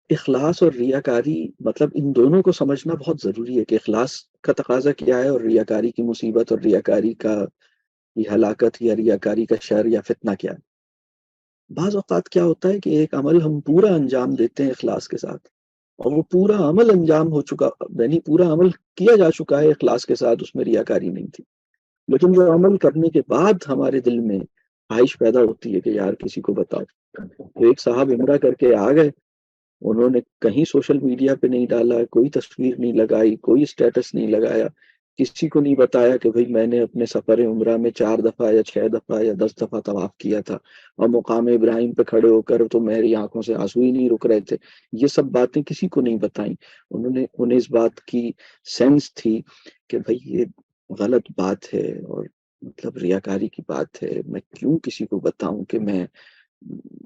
اخلاص اور ریاکاری مطلب ان دونوں کو سمجھنا بہت ضروری ہے کہ اخلاص کا تقاضا کیا ہے اور ریاکاری کی مصیبت اور ریاکاری کا یہ ہلاکت یا ریاکاری کا شر یا فتنہ کیا ہے۔ بعض اوقات کیا ہوتا ہے کہ ایک عمل ہم پورا انجام دیتے ہیں اخلاص کے ساتھ، اور وہ پورا عمل انجام ہو چکا، یعنی پورا عمل کیا جا چکا ہے اخلاص کے ساتھ، اس میں ریاکاری نہیں تھی، لیکن وہ عمل کرنے کے بعد ہمارے دل میں خواہش پیدا ہوتی ہے کہ یار کسی کو بتاؤ۔ تو ایک صاحب عمرہ کر کے آ گئے، انہوں نے کہیں سوشل میڈیا پہ نہیں ڈالا، کوئی تصویر نہیں لگائی، کوئی اسٹیٹس نہیں لگایا، کسی کو نہیں بتایا کہ بھئی میں نے اپنے سفر عمرہ میں 4 دفعہ یا 6 دفعہ یا 10 دفعہ طواف کیا تھا، اور مقام ابراہیم پہ کھڑے ہو کر تو میری آنکھوں سے آنسو ہی نہیں رک رہے تھے۔ یہ سب باتیں کسی کو نہیں بتائیں۔ انہیں اس بات کی سینس تھی کہ بھئی یہ غلط بات ہے اور مطلب ریاکاری کی بات ہے، میں کیوں کسی کو بتاؤں کہ میں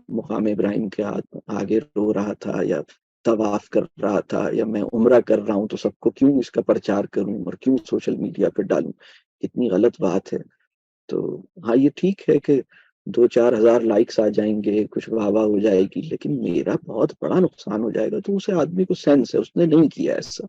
مقام ابراہیم کے آگے رو رہا تھا یا طواف کر رہا تھا یا میں عمرہ کر رہا ہوں، تو سب کو کیوں اس کا پرچار کروں اور کیوں سوشل میڈیا پہ ڈالوں؟ کتنی غلط بات ہے۔ تو ہاں یہ ٹھیک ہے کہ 2-4 ہزار لائکس آ جائیں گے، کچھ واہ واہ ہو جائے گی، لیکن میرا بہت بڑا نقصان ہو جائے گا۔ تو اسے آدمی کو سینس ہے، اس نے نہیں کیا ایسا،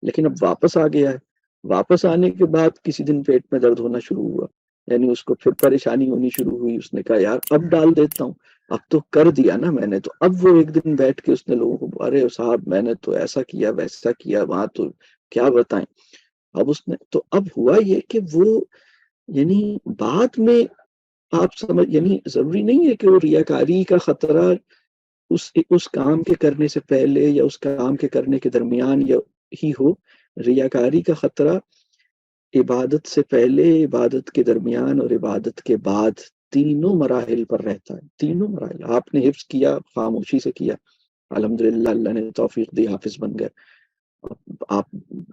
لیکن اب واپس آ گیا ہے۔ واپس آنے کے بعد کسی دن پیٹ میں درد ہونا شروع ہوا، یعنی اس کو پھر پریشانی ہونی شروع ہوئی۔ اس نے کہا یار اب ڈال دیتا ہوں، اب تو کر دیا نا میں نے۔ تو اب وہ ایک دن بیٹھ کے اس نے لوگوں کو، ارے صاحب میں نے تو ایسا کیا ویسا کیا وہاں، تو کیا بتائیں۔ اب اس نے تو اب ہوا یہ کہ وہ یعنی بعد میں آپ سمجھ، یعنی ضروری نہیں ہے کہ وہ ریاکاری کا خطرہ اس کام کے کرنے سے پہلے یا اس کام کے کرنے کے درمیان یا ہی ہو۔ ریاکاری کا خطرہ عبادت سے پہلے، عبادت کے درمیان اور عبادت کے بعد تینوں مراحل پر رہتا ہے۔ تینوں مراحل آپ نے حفظ کیا، خاموشی سے کیا، الحمدللہ اللہ نے توفیق دی، حافظ بن گئے۔ آپ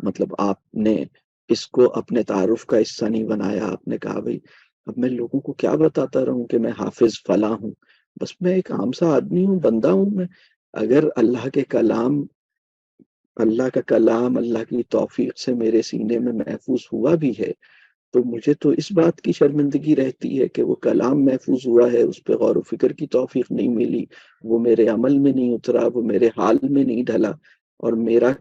مطلب آپ نے اس کو اپنے تعارف کا حصہ نہیں بنایا، آپ نے کہا بھائی اب میں لوگوں کو کیا بتاتا رہوں کہ میں حافظ فلاں ہوں، بس میں ایک عام سا آدمی ہوں، بندہ ہوں میں۔ اگر اللہ کا کلام اللہ کی توفیق سے میرے سینے میں محفوظ ہوا بھی ہے، تو مجھے تو اس بات کی شرمندگی رہتی ہے کہ وہ کلام محفوظ ہوا ہے، اس پہ غور و فکر کی توفیق نہیں ملی، وہ میرے عمل میں نہیں اترا، وہ میرے حال میں نہیں ڈھلا، اور میرا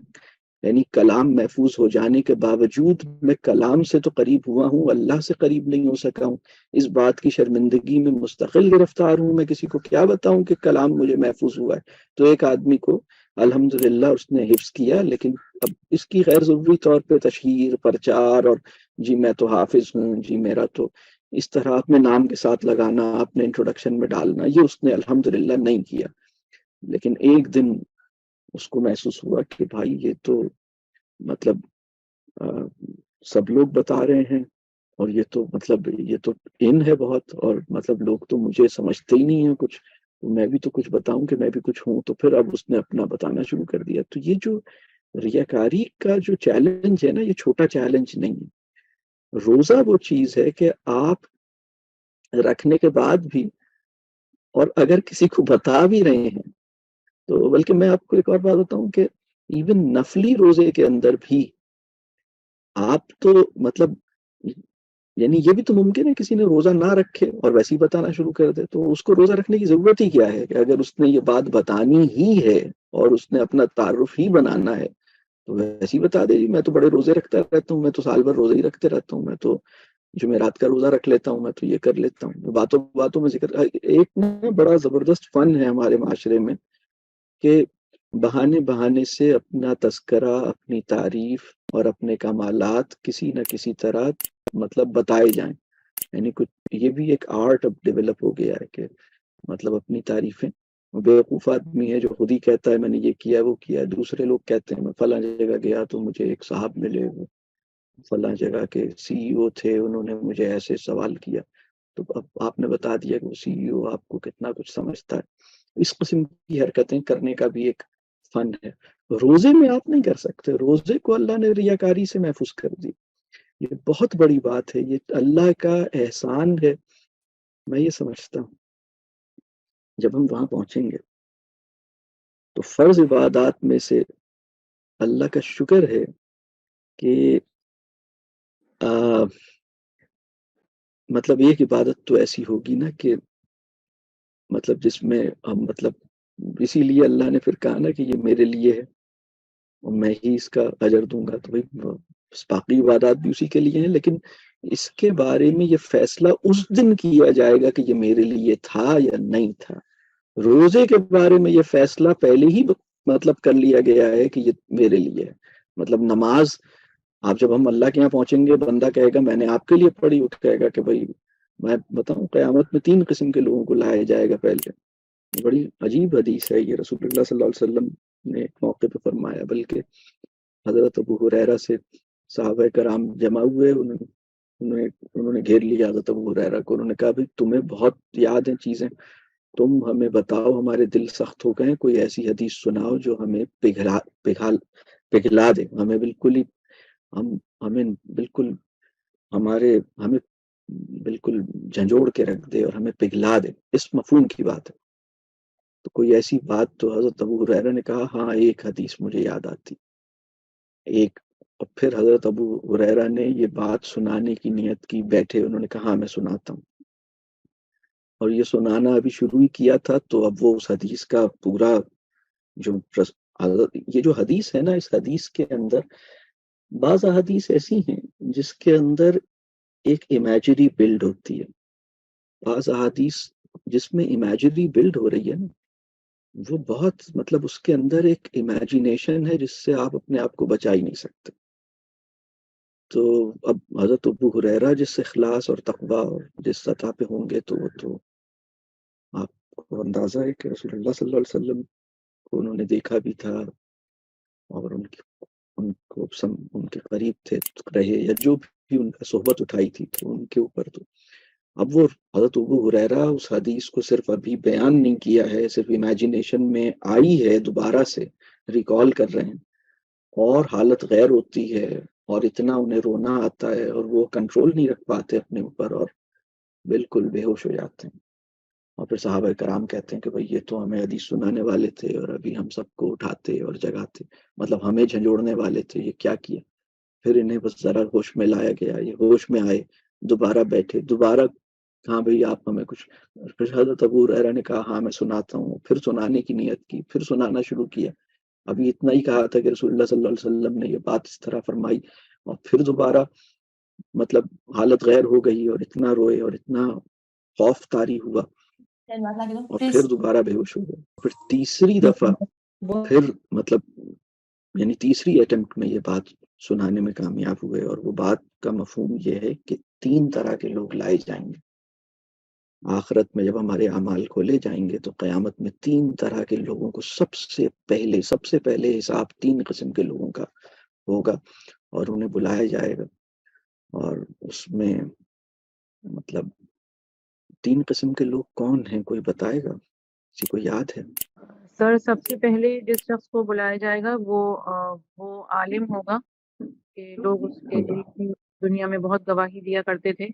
یعنی کلام محفوظ ہو جانے کے باوجود میں کلام سے تو قریب ہوا ہوں، اللہ سے قریب نہیں ہو سکا ہوں۔ اس بات کی شرمندگی میں مستقل گرفتار ہوں، میں کسی کو کیا بتاؤں کہ کلام مجھے محفوظ ہوا ہے۔ تو ایک آدمی کو الحمدللہ اس نے حفظ کیا، لیکن اب اس کی غیر ضروری طور پہ تشہیر، پرچار، اور جی میں تو حافظ ہوں، جی میرا تو اس طرح اپنے نام کے ساتھ لگانا، اپنے انٹروڈکشن میں ڈالنا، یہ اس نے الحمدللہ نہیں کیا۔ لیکن ایک دن اس کو محسوس ہوا کہ بھائی یہ تو مطلب سب لوگ بتا رہے ہیں، اور یہ تو مطلب یہ تو ان ہے بہت، اور مطلب لوگ تو مجھے سمجھتے ہی نہیں ہیں کچھ، تو میں بھی تو کچھ بتاؤں کہ میں بھی کچھ ہوں۔ تو پھر اب اس نے اپنا بتانا شروع کر دیا۔ تو یہ جو ریاکاری کا جو چیلنج ہے نا، یہ چھوٹا چیلنج نہیں ہے۔ روزہ وہ چیز ہے کہ آپ رکھنے کے بعد بھی، اور اگر کسی کو بتا بھی رہے ہیں تو، بلکہ میں آپ کو ایک اور بات بتاؤں کہ ایون نفلی روزے کے اندر بھی آپ تو مطلب یعنی یہ بھی تو ممکن ہے کسی نے روزہ نہ رکھے اور ویسے ہی بتانا شروع کر دے، تو اس کو روزہ رکھنے کی ضرورت ہی کیا ہے؟ کہ اگر اس نے یہ بات بتانی ہی ہے اور اس نے اپنا تعارف ہی بنانا ہے تو ویسے ہی بتا دے جی میں تو بڑے روزے رکھتا رہتا ہوں، میں تو سال بھر روزے ہی رکھتے رہتا ہوں، میں تو جمعرات کا روزہ رکھ لیتا ہوں، میں تو یہ کر لیتا ہوں۔ باتوں باتوں میں ذکر ایک نا بڑا زبردست فن ہے ہمارے معاشرے میں کہ بہانے بہانے سے اپنا تذکرہ، اپنی تعریف اور اپنے کمالات کسی نہ کسی طرح مطلب بتائے جائیں۔ یعنی کچھ یہ بھی ایک آرٹ اب ڈیولپ ہو گیا ہے کہ مطلب اپنی تعریفیں، بیوقوف آدمی ہے جو خود ہی کہتا ہے میں نے یہ کیا وہ کیا، دوسرے لوگ کہتے ہیں میں فلاں جگہ گیا تو مجھے ایک صاحب ملے، وہ فلاں جگہ کے سی ای او تھے، انہوں نے مجھے ایسے سوال کیا۔ تو اب آپ نے بتا دیا کہ وہ سی ای او آپ کو کتنا کچھ سمجھتا ہے۔ اس قسم کی حرکتیں کرنے کا بھی ایک فن ہے۔ روزے میں آپ نہیں کر سکتے، روزے کو اللہ نے ریاکاری سے محفوظ کر دی۔ یہ بہت بڑی بات ہے، یہ اللہ کا احسان ہے۔ میں یہ سمجھتا ہوں جب ہم وہاں پہنچیں گے تو فرض عبادات میں سے اللہ کا شکر ہے کہ مطلب ایک عبادت تو ایسی ہوگی نا کہ مطلب جس میں ہم مطلب اسی لیے اللہ نے پھر کہا نا کہ یہ میرے لیے ہے اور میں ہی اس کا اجر دوں گا. تو بھائی باقی عبادات بھی اسی کے لیے ہیں، لیکن اس کے بارے میں یہ فیصلہ اس دن کیا جائے گا کہ یہ میرے لیے تھا یا نہیں تھا. روزے کے بارے میں یہ فیصلہ پہلے ہی مطلب کر لیا گیا ہے کہ یہ میرے لیے ہے. مطلب نماز، آپ جب ہم اللہ کے یہاں پہنچیں گے، بندہ کہے گا میں نے آپ کے لیے پڑھی، وہ کہے گا کہ بھائی میں بتاؤں قیامت میں 3 قسم کے لوگوں کو لایا جائے گا پہلے. بڑی عجیب حدیث ہے یہ، رسول اللہ صلی اللہ علیہ وسلم نے ایک موقع پہ فرمایا. بلکہ حضرت ابو ہریرہ سے صحابہ کرام جمع ہوئے، انہوں نے گھیر لیا حضرت ابو ہریرہ کو. انہوں نے کہا بھائی تمہیں بہت یاد ہیں چیزیں، تم ہمیں بتاؤ، ہمارے دل سخت ہو گئے، کوئی ایسی حدیث سناؤ جو ہمیں پگھلا دے، ہمیں بالکل ہی ہمیں بالکل ہمیں بالکل جھنجھوڑ کے رکھ دے اور ہمیں پگھلا دے، اس مفہوم کی بات ہے. تو کوئی ایسی بات، تو حضرت ابو ہریرہ نے کہا ہاں ایک حدیث مجھے یاد آتی ایک. اور پھر حضرت ابو ہریرہ نے یہ بات سنانے کی نیت کی، بیٹھے، انہوں نے کہا ہاں میں سناتا ہوں. اور یہ سنانا ابھی شروع ہی کیا تھا تو اب وہ اس حدیث کا پورا جو یہ جو حدیث ہے نا، اس حدیث کے اندر بعض احادیث ایسی ہیں جس کے اندر ایک امیجری بلڈ ہوتی ہے، بعض احادیث جس میں امیجری بلڈ ہو رہی ہے نا، وہ بہت مطلب اس کے اندر ایک امیجینیشن ہے جس سے آپ اپنے آپ کو بچا ہی نہیں سکتے. تو اب حضرت ابو ہریرہ جس اخلاص اور تقویٰ اور جس سطح پہ ہوں گے تو وہ تو آپ کو اندازہ ہے کہ رسول اللہ صلی اللہ علیہ وسلم کو انہوں نے دیکھا بھی تھا اور ان کے قریب تھے رہے، یا جو بھی ان کا صحبت اٹھائی تھی تو ان کے اوپر تو اب وہ حضرت ابو ہریرہ اس حدیث کو صرف ابھی بیان نہیں کیا ہے، صرف امیجینیشن میں آئی ہے، دوبارہ سے ریکال کر رہے ہیں اور حالت غیر ہوتی ہے اور اتنا انہیں رونا آتا ہے اور وہ کنٹرول نہیں رکھ پاتے اپنے اوپر اور بالکل بے ہوش ہو جاتے ہیں. اور پھر صحابہ کرام کہتے ہیں کہ بھئی یہ تو ہمیں حدیث سنانے والے تھے اور ابھی ہم سب کو اٹھاتے اور جگاتے، مطلب ہمیں جھنجھوڑنے والے تھے، یہ کیا کیا. پھر انہیں بس ذرا ہوش میں لایا گیا، یہ ہوش میں آئے، دوبارہ بیٹھے، دوبارہ ہاں بھئی آپ ہمیں کچھ. پھر حضرت ابو ہریرہ نے کہا ہاں میں سناتا ہوں، پھر سنانے کی نیت کی، پھر سنانا شروع کیا. ابھی اتنا ہی کہا تھا کہ رسول اللہ صلی اللہ علیہ وسلم نے یہ بات اس طرح فرمائی، اور پھر دوبارہ مطلب حالت غیر ہو گئی اور اتنا روئے اور اتنا خوف طاری ہوا اور پھر دوبارہ بے ہوش ہو گئے. پھر تیسری دفعہ پھر مطلب یعنی تیسری اٹمپٹ میں یہ بات سنانے میں کامیاب ہوئے. اور وہ بات کا مفہوم یہ ہے کہ 3 طرح کے لوگ لائے جائیں گے آخرت میں. جب ہمارے اعمال کھولے جائیں گے تو قیامت میں 3 طرح کے لوگوں کو سب سے پہلے حساب 3 قسم کے لوگوں کا ہوگا اور انہیں بلایا جائے گا. اور اس میں مطلب 3 قسم کے لوگ کون ہیں، کوئی بتائے گا؟ کسی کو یاد ہے؟ سر سب سے پہلے جس شخص کو بلایا جائے گا وہ عالم ہوگا کہ لوگ اس کے علم کی دنیا میں بہت گواہی دیا کرتے تھے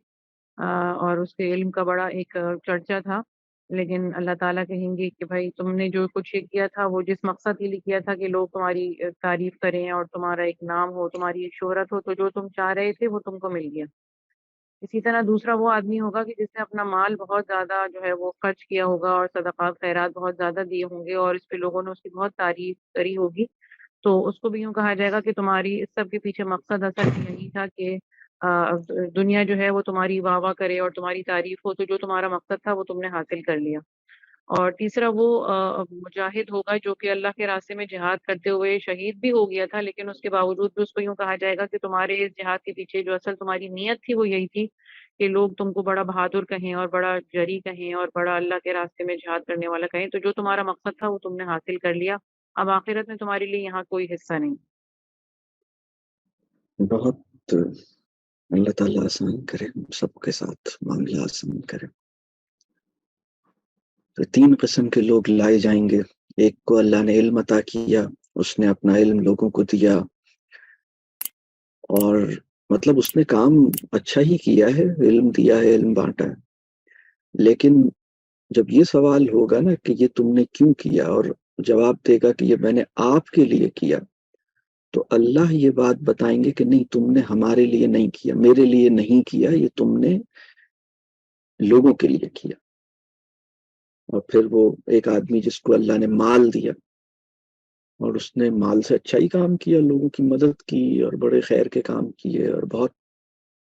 اور اس کے علم کا بڑا ایک چرچا تھا. لیکن اللہ تعالیٰ کہیں گے کہ بھائی تم نے جو کچھ یہ کیا تھا وہ جس مقصد کے لیے کیا تھا کہ لوگ تمہاری تعریف کریں اور تمہارا ایک نام ہو، تمہاری ایک شہرت ہو، تو جو تم چاہ رہے تھے وہ تم کو مل گیا. اسی طرح دوسرا وہ آدمی ہوگا کہ جس نے اپنا مال بہت زیادہ جو ہے وہ خرچ کیا ہوگا اور صدقات خیرات بہت زیادہ دیے ہوں گے اور اس پہ لوگوں نے اس کی بہت تعریف کری ہوگی. تو اس کو بھی یوں کہا جائے گا کہ تمہاری اس سب کے پیچھے مقصد اصل میں یہی تھا کہ دنیا جو ہے وہ تمہاری واہ واہ کرے اور تمہاری تعریف ہو، تو جو تمہارا مقصد تھا وہ تم نے حاصل کر لیا. اور تیسرا وہ مجاہد ہوگا جو کہ اللہ کے راستے میں جہاد کرتے ہوئے شہید بھی ہو گیا تھا، لیکن اس کے باوجود بھی اس کو یوں کہا جائے گا کہ تمہارے اس جہاد کے پیچھے جو اصل تمہاری نیت تھی وہ یہی تھی کہ لوگ تم کو بڑا بہادر کہیں اور بڑا جری کہیں اور بڑا اللہ کے راستے میں جہاد کرنے والا کہیں. تو جو تمہارا مقصد تھا وہ تم نے حاصل کر لیا، اب آخرت میں تمہارے لیے یہاں کوئی حصہ نہیں. بہت اللہ تعالیٰ آسان کرے، سب کے ساتھ معاملہ آسان کرے. تو 3 قسم کے لوگ لائے جائیں گے. ایک کو اللہ نے علم عطا کیا، اس نے اپنا علم لوگوں کو دیا اور مطلب اس نے کام اچھا ہی کیا ہے، علم دیا ہے، علم بانٹا ہے. لیکن جب یہ سوال ہوگا نا کہ یہ تم نے کیوں کیا، اور جواب دے گا کہ یہ میں نے آپ کے لیے کیا، تو اللہ یہ بات بتائیں گے کہ نہیں تم نے ہمارے لیے نہیں کیا، میرے لیے نہیں کیا، یہ تم نے لوگوں کے لیے کیا. اور پھر وہ ایک آدمی جس کو اللہ نے مال دیا اور اس نے مال سے اچھا ہی کام کیا، لوگوں کی مدد کی اور بڑے خیر کے کام کیے اور بہت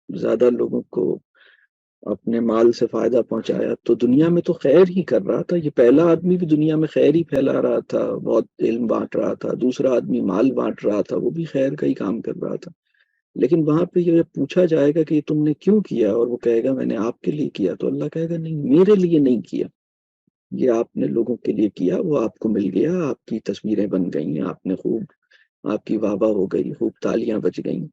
زیادہ لوگوں کو اپنے مال سے فائدہ پہنچایا، تو دنیا میں تو خیر ہی کر رہا تھا۔ یہ پہلا آدمی بھی دنیا میں خیر ہی پھیلا رہا تھا، بہت علم بانٹ رہا تھا، دوسرا آدمی مال بانٹ رہا تھا، وہ بھی خیر کا ہی کام کر رہا تھا۔ لیکن وہاں پہ یہ پوچھا جائے گا کہ تم نے کیوں کیا، اور وہ کہے گا میں نے آپ کے لیے کیا، تو اللہ کہے گا نہیں، میرے لیے نہیں کیا، یہ آپ نے لوگوں کے لیے کیا، وہ آپ کو مل گیا، آپ کی تصویریں بن گئیں، آپ نے خوب، آپ کی واہ واہ ہو گئی، خوب تالیاں بج گئیں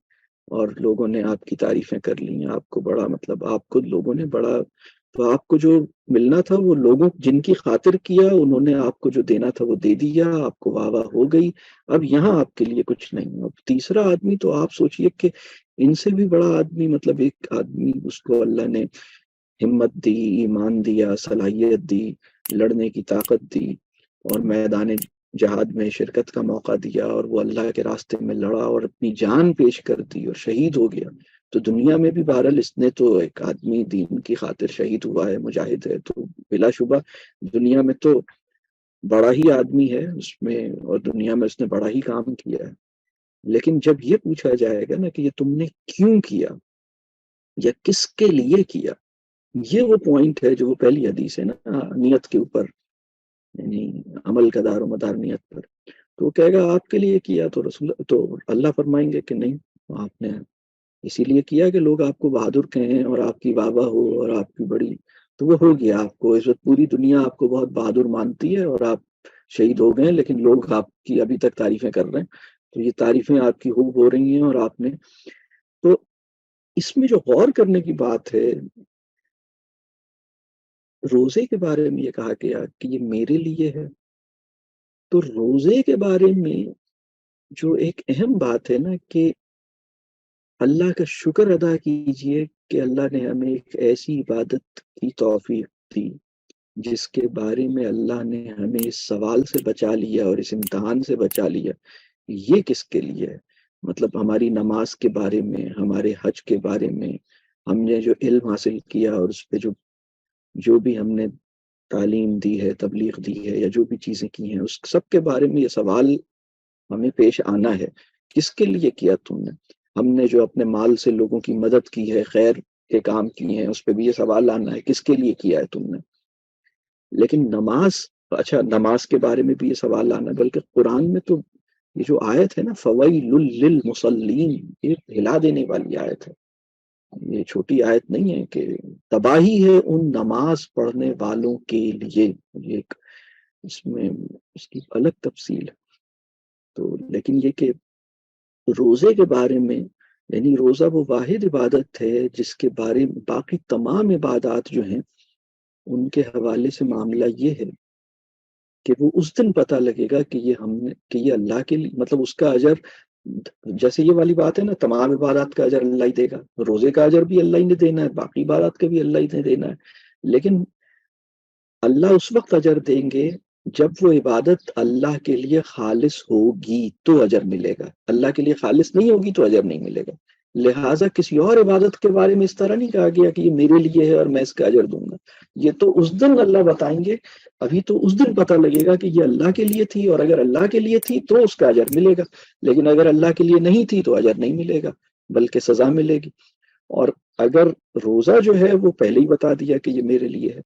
اور لوگوں نے آپ کی تعریفیں کر لی، آپ کو بڑا، مطلب آپ کو لوگوں نے بڑا، تو آپ کو جو ملنا تھا وہ لوگوں جن کی خاطر کیا، انہوں نے آپ کو جو دینا تھا وہ دے دیا، آپ کو واہ واہ ہو گئی، اب یہاں آپ کے لیے کچھ نہیں۔ اب تیسرا آدمی تو آپ سوچئے کہ ان سے بھی بڑا آدمی، مطلب ایک آدمی اس کو اللہ نے ہمت دی، ایمان دیا، صلاحیت دی، لڑنے کی طاقت دی اور میدان جہاد میں شرکت کا موقع دیا، اور وہ اللہ کے راستے میں لڑا اور اپنی جان پیش کر دی اور شہید ہو گیا۔ تو دنیا میں بھی بہرحال اس نے تو ایک آدمی دین کی خاطر شہید ہوا ہے، مجاہد ہے، تو بلا شبہ دنیا میں تو بڑا ہی آدمی ہے اس میں، اور دنیا میں اس نے بڑا ہی کام کیا ہے۔ لیکن جب یہ پوچھا جائے گا نا کہ یہ تم نے کیوں کیا یا کس کے لیے کیا، یہ وہ پوائنٹ ہے جو وہ پہلی حدیث ہے نا، نیت کے اوپر، یعنی عمل کا دار و مدار نیت پر۔ تو وہ کہے گا آپ کے لیے کیا، تو تو اللہ فرمائیں گے کہ نہیں، آپ نے اسی لیے کیا کہ لوگ آپ کو بہادر کہیں اور آپ کی واہ واہ ہو اور آپ کی بڑی، تو وہ ہو گیا۔ آپ کو اس وقت پوری دنیا آپ کو بہت بہادر مانتی ہے اور آپ شہید ہو گئے، لیکن لوگ آپ کی ابھی تک تعریفیں کر رہے ہیں، تو یہ تعریفیں آپ کی خوب ہو رہی ہیں، اور آپ نے تو اس میں جو غور کرنے کی بات ہے، روزے کے بارے میں یہ کہا گیا کہ یہ میرے لیے ہے، تو روزے کے بارے میں جو ایک اہم بات ہے نا کہ اللہ کا شکر ادا کیجئے کہ اللہ نے ہمیں ایک ایسی عبادت کی توفیق دی جس کے بارے میں اللہ نے ہمیں اس سوال سے بچا لیا اور اس امتحان سے بچا لیا، یہ کس کے لیے ہے؟ مطلب ہماری نماز کے بارے میں، ہمارے حج کے بارے میں، ہم نے جو علم حاصل کیا اور اس پہ جو بھی ہم نے تعلیم دی ہے، تبلیغ دی ہے، یا جو بھی چیزیں کی ہیں، اس سب کے بارے میں یہ سوال ہمیں پیش آنا ہے، کس کے لیے کیا تم نے؟ ہم نے جو اپنے مال سے لوگوں کی مدد کی ہے، خیر کے کام کیے ہیں، اس پہ بھی یہ سوال آنا ہے کس کے لیے کیا ہے تم نے؟ لیکن نماز، اچھا نماز کے بارے میں بھی یہ سوال آنا، بلکہ قرآن میں تو یہ جو آیت ہے نا فویل للمصلین، یہ ہلا دینے والی آیت ہے، یہ چھوٹی آیت نہیں ہے کہ تباہی ہے ان نماز پڑھنے والوں کے لیے، یہ ایک اس میں اس کی الگ تفصیل ہے۔ تو لیکن یہ کہ روزے کے بارے میں، یعنی روزہ وہ واحد عبادت ہے جس کے بارے میں باقی تمام عبادات جو ہیں ان کے حوالے سے معاملہ یہ ہے کہ وہ اس دن پتہ لگے گا کہ یہ ہم نے، کہ یہ اللہ کے لیے، مطلب اس کا اجر، جیسے یہ والی بات ہے نا تمام عبادات کا اجر اللہ ہی دے گا، روزے کا اجر بھی اللہ ہی نے دینا ہے، باقی عبادات کا بھی اللہ ہی نے دینا ہے، لیکن اللہ اس وقت اجر دیں گے جب وہ عبادت اللہ کے لیے خالص ہوگی تو اجر ملے گا، اللہ کے لیے خالص نہیں ہوگی تو اجر نہیں ملے گا۔ لہٰذا کسی اور عبادت کے بارے میں اس طرح نہیں کہا گیا کہ یہ میرے لیے ہے اور میں اس کا اجر دوں گا، یہ تو اس دن اللہ بتائیں گے، ابھی تو اس دن پتہ لگے گا کہ یہ اللہ کے لیے تھی، اور اگر اللہ کے لیے تھی تو اس کا اجر ملے گا، لیکن اگر اللہ کے لیے نہیں تھی تو اجر نہیں ملے گا بلکہ سزا ملے گی۔ اور اگر روزہ جو ہے وہ پہلے ہی بتا دیا کہ یہ میرے لیے ہے،